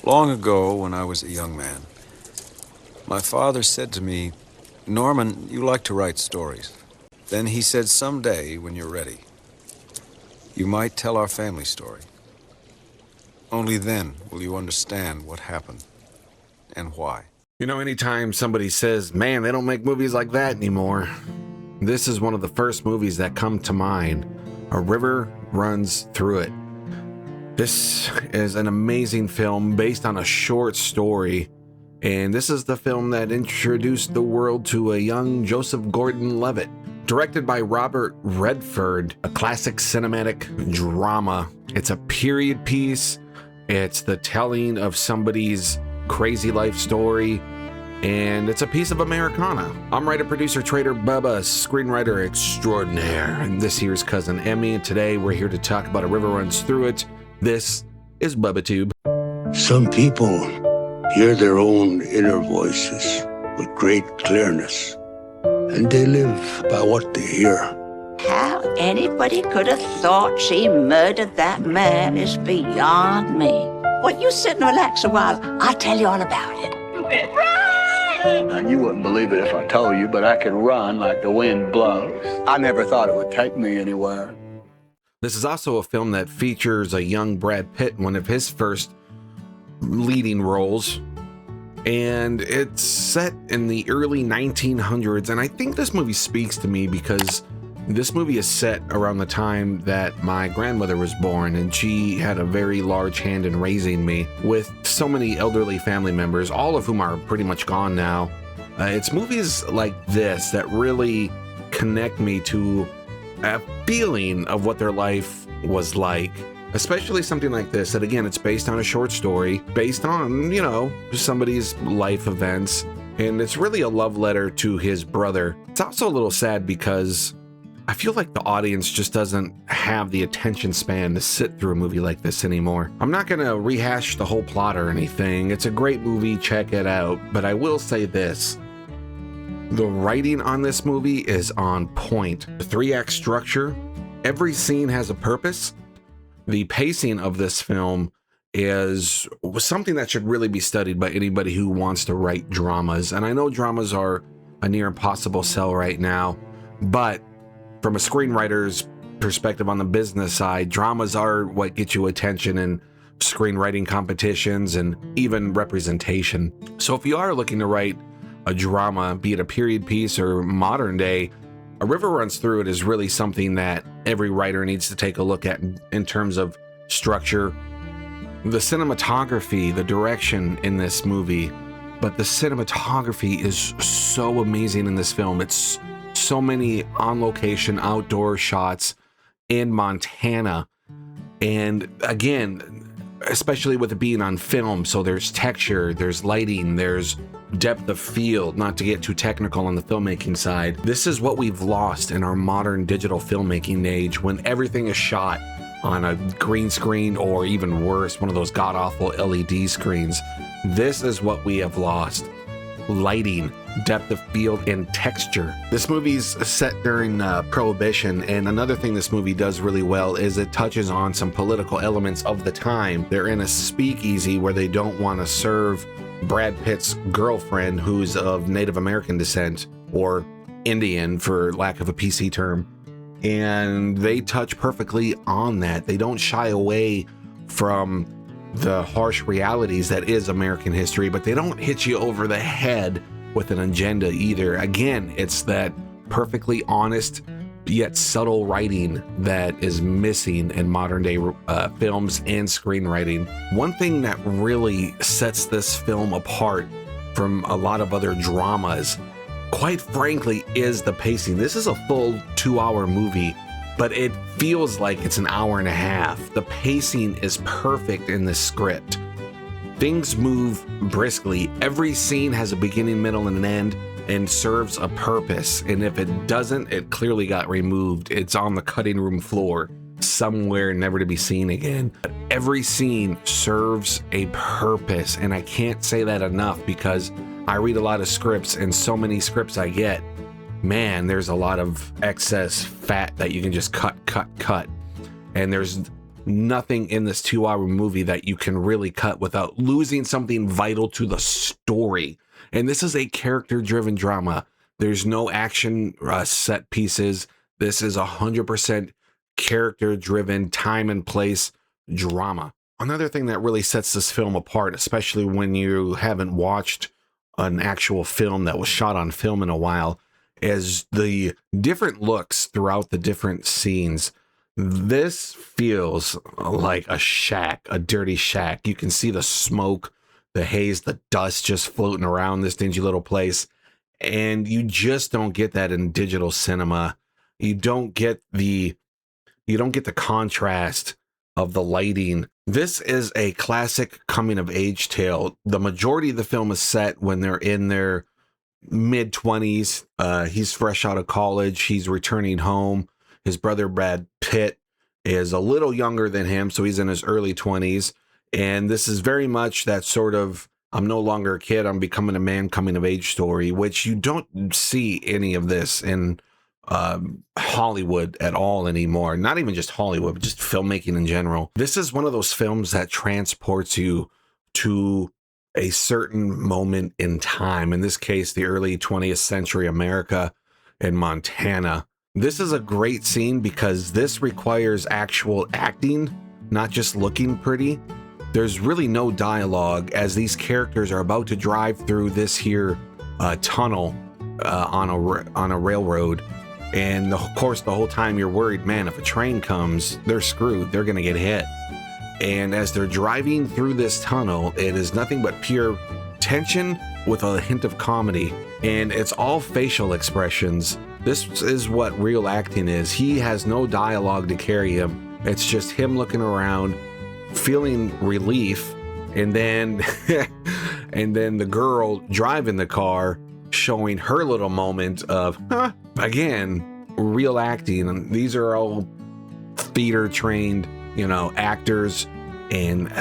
Long ago, when I was a young man, my father said to me, "Norman, you like to write stories." Then he said, "Someday, when you're ready, you might tell our family story. Only then will you understand what happened and why." You know, anytime somebody says, man, they don't make movies like that anymore, this is one of the first movies that come to mind. A River Runs Through It. This is an amazing film based on a short story, and this is the film that introduced the world to a young Joseph Gordon-Levitt. Directed by Robert Redford, a classic cinematic drama. It's a period piece. It's the telling of somebody's crazy life story, and it's a piece of Americana. I'm writer-producer Trader Bubba, screenwriter extraordinaire, and this here's Cousin Emmy, and today we're here to talk about A River Runs Through It. This is BubbaTube. Some people hear their own inner voices with great clearness, and they live by what they hear. How anybody could have thought she murdered that man is beyond me. Well, you sit and relax a while. I'll tell you all about it. Now, you wouldn't believe it if I told you, but I can run like the wind blows. I never thought it would take me anywhere. This is also a film that features a young Brad Pitt in one of his first leading roles. And it's set in the early 1900s. And I think this movie speaks to me because this movie is set around the time that my grandmother was born, and she had a very large hand in raising me with so many elderly family members, all of whom are pretty much gone now. It's movies like this that really connect me to a feeling of what their life was like, especially something like this that, again, it's based on a short story, based on, you know, somebody's life events, and it's really a love letter to his brother. It's also a little sad because I feel like the audience just doesn't have the attention span to sit through a movie like this anymore. I'm not gonna rehash the whole plot or anything. It's a great movie, check it out, but I will say this. The writing on this movie is on point. The 3-act structure, every scene has a purpose. The pacing of this film is something that should really be studied by anybody who wants to write dramas. And I know dramas are a near impossible sell right now, but from a screenwriter's perspective on the business side, dramas are what get you attention in screenwriting competitions and even representation. So if you are looking to write a drama, be it a period piece or modern day, A River Runs Through It is really something that every writer needs to take a look at in terms of structure, the cinematography, the direction in this movie. But the cinematography is so amazing in this film. It's so many on-location outdoor shots in Montana. And again, especially with it being on film, so there's texture, there's lighting, there's depth of field, not to get too technical on the filmmaking side. This is what we've lost in our modern digital filmmaking age, when everything is shot on a green screen, or even worse, one of those god-awful LED screens. This is what we have lost. Lighting, depth of field, and texture. This movie's set during Prohibition, and another thing this movie does really well is it touches on some political elements of the time. They're in a speakeasy where they don't want to serve Brad Pitt's girlfriend, who's of Native American descent, or Indian for lack of a PC term, and they touch perfectly on that. They don't shy away from the harsh realities that is American history, but they don't hit you over the head with an agenda either. Again, it's that perfectly honest yet subtle writing that is missing in modern day films and screenwriting. One thing that really sets this film apart from a lot of other dramas, quite frankly, is the pacing. This is a full 2-hour movie, but it feels like it's an hour and a half. The pacing is perfect in this script. Things move briskly. Every scene has a beginning, middle, and an end, and serves a purpose. And if it doesn't, it clearly got removed. It's on the cutting room floor somewhere, never to be seen again. But every scene serves a purpose, and I can't say that enough because I read a lot of scripts, and so many scripts I get, man, there's a lot of excess fat that you can just cut. And there's nothing in this 2-hour movie that you can really cut without losing something vital to the story. And this is a character-driven drama. There's no action set pieces. This is 100% character-driven, time and place drama. Another thing that really sets this film apart, especially when you haven't watched an actual film that was shot on film in a while, is the different looks throughout the different scenes. This feels like a shack, a dirty shack. You can see the smoke, the haze, the dust just floating around this dingy little place. And you just don't get that in digital cinema. You don't get the contrast of the lighting. This is a classic coming of age tale. The majority of the film is set when they're in their mid-20s. He's fresh out of college. He's returning home. His brother Brad Pitt is a little younger than him, so he's in his early 20s. And this is very much that sort of, I'm no longer a kid, I'm becoming a man coming of age story, which you don't see any of this in Hollywood at all anymore. Not even just Hollywood, but just filmmaking in general. This is one of those films that transports you to a certain moment in time. In this case, the early 20th century America and Montana. This is a great scene because this requires actual acting, not just looking pretty. There's really no dialogue as these characters are about to drive through this here tunnel on a railroad. And of course, the whole time you're worried, man, if a train comes, they're screwed. They're going to get hit. And as they're driving through this tunnel, it is nothing but pure tension with a hint of comedy. And it's all facial expressions. This is what real acting is. He has no dialogue to carry him. It's just him looking around, feeling relief. And then, and then the girl driving the car showing her little moment of, again, real acting. And these are all theater trained, actors, and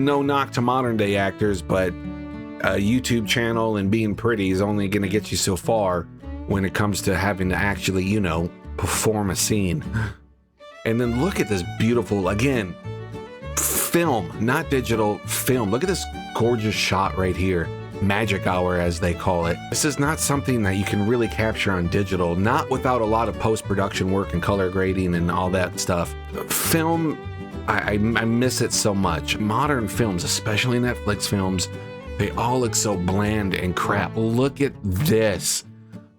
no knock to modern day actors, but a YouTube channel and being pretty is only going to get you so far when it comes to having to actually, perform a scene. And then look at this beautiful, again, film, not digital film. Look at this gorgeous shot right here. Magic hour, as they call it. This is not something that you can really capture on digital, not without a lot of post-production work and color grading and all that stuff. Film, I miss it so much. Modern films, especially Netflix films, they all look so bland and crap. Look at this.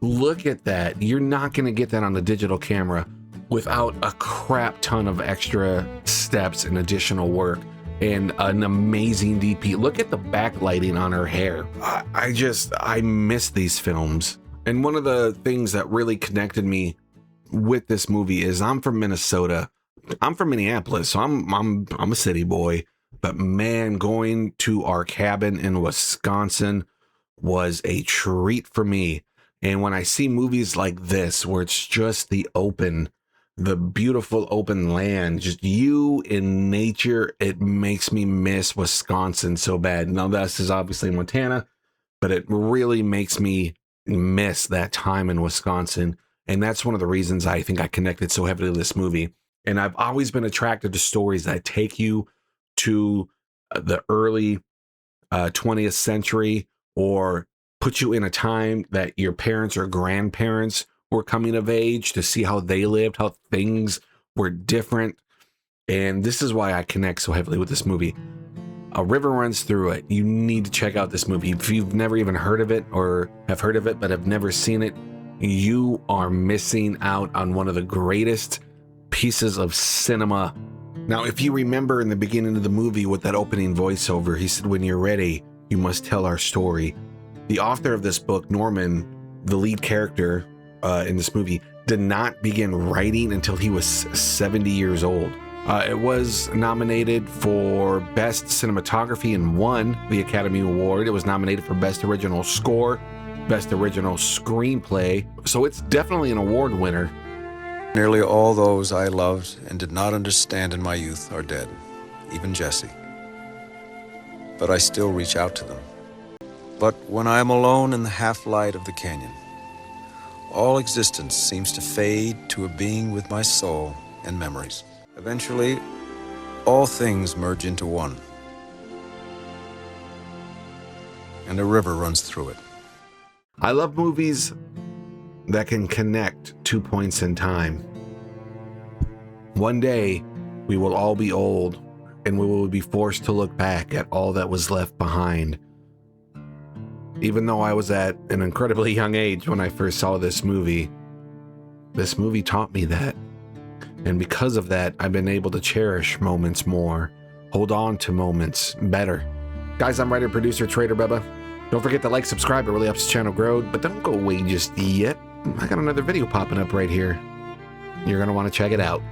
Look at that. You're not going to get that on the digital camera without a crap ton of extra steps and additional work and an amazing DP. Look at the backlighting on her hair. I miss these films. And one of the things that really connected me with this movie is I'm from Minnesota. I'm from Minneapolis, so I'm a city boy. But man, going to our cabin in Wisconsin was a treat for me. And when I see movies like this, where it's just the beautiful open land, just you in nature, it makes me miss Wisconsin so bad. Now, this is obviously Montana, but it really makes me miss that time in Wisconsin. And that's one of the reasons I think I connected so heavily to this movie. And I've always been attracted to stories that take you to the early 20th century, or put you in a time that your parents or grandparents were coming of age, to see how they lived, how things were different. And this is why I connect so heavily with this movie. A river runs through it. You need to check out this movie. If you've never even heard of it, or have heard of it but have never seen it, you are missing out on one of the greatest pieces of cinema. Now, if you remember in the beginning of the movie with that opening voiceover, he said, "When you're ready, you must tell our story." The author of this book, Norman, the lead character in this movie, did not begin writing until he was 70 years old. It was nominated for Best Cinematography and won the Academy Award. It was nominated for Best Original Score, Best Original Screenplay. So it's definitely an award winner. Nearly all those I loved and did not understand in my youth are dead, even Jesse. But I still reach out to them. But when I am alone in the half-light of the canyon, all existence seems to fade to a being with my soul and memories. Eventually, all things merge into one. And a river runs through it. I love movies that can connect 2 points in time. One day, we will all be old, and we will be forced to look back at all that was left behind. Even though I was at an incredibly young age when I first saw this movie taught me that. And because of that, I've been able to cherish moments more, hold on to moments better. Guys, I'm writer, producer, Trader Bubba. Don't forget to like, subscribe, it really helps the channel grow, but don't go away just yet. I got another video popping up right here. You're gonna want to check it out.